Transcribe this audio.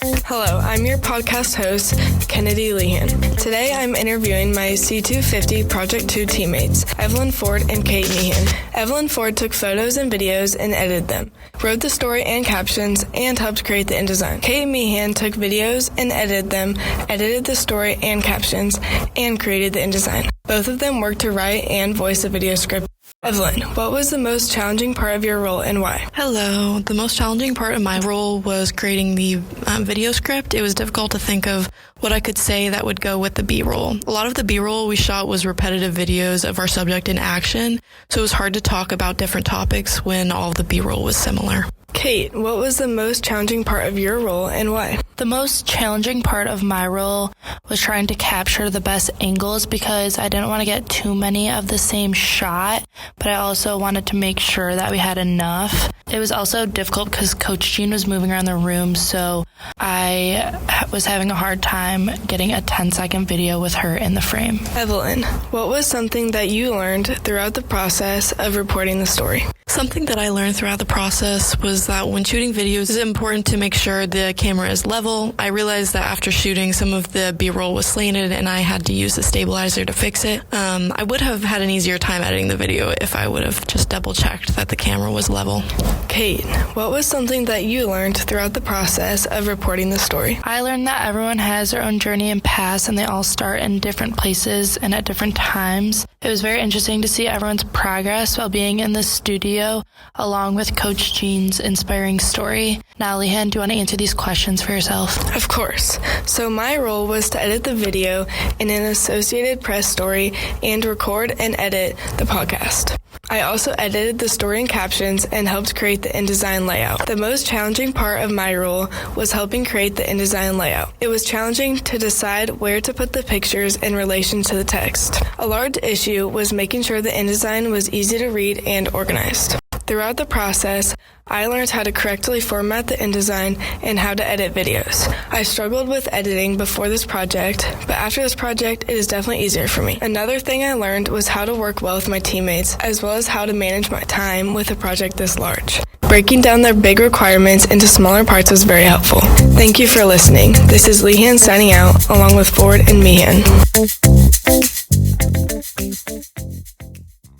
Hello, I'm your podcast host, Kenadie Lehane. Today I'm interviewing my C250 Project 2 teammates, Evelyn Ford and Catherine Meehan. Evelyn Ford took photos and videos and edited them, wrote the story and captions, and helped create the InDesign. Catherine Meehan took videos and edited them, edited the story and captions, and created the InDesign. Both of them worked to write and voice a video script. Evelyn, what was the most challenging part of your role and why? Hello. The most challenging part of my role was creating the video script. It was difficult to think of what I could say that would go with the B-roll. A lot of the B-roll we shot was repetitive videos of our subject in action, so it was hard to talk about different topics when all of the B-roll was similar. Kate, what was the most challenging part of your role and why? The most challenging part of my role was trying to capture the best angles because I didn't want to get too many of the same shot, but I also wanted to make sure that we had enough. It was also difficult because Coach Jean was moving around the room, so I was having a hard time getting a 10-second video with her in the frame. Evelyn, what was something that you learned throughout the process of reporting the story? Something that I learned throughout the process was that when shooting videos, it's important to make sure the camera is level. I realized that after shooting, some of the B-roll was slanted and I had to use the stabilizer to fix it. I would have had an easier time editing the video if I would have just double-checked that the camera was level. Kate, what was something that you learned throughout the process of reporting the story? I learned that everyone has their own journey and paths, and they all start in different places and at different times. It was very interesting to see everyone's progress while being in the studio, along with Coach Jean's inspiring story. Now, Lehane, do you want to answer these questions for yourself? Of course. So my role was to edit the video in an Associated Press story and record and edit the podcast. I also edited the story and captions and helped create the InDesign layout. The most challenging part of my role was helping create the InDesign layout. It was challenging to decide where to put the pictures in relation to the text. A large issue was making sure the InDesign was easy to read and organized. Throughout the process, I learned how to correctly format the InDesign and how to edit videos. I struggled with editing before this project, but after this project, it is definitely easier for me. Another thing I learned was how to work well with my teammates, as well as how to manage my time with a project this large. Breaking down their big requirements into smaller parts was very helpful. Thank you for listening. This is Lehane signing out, along with Ford and Meehan.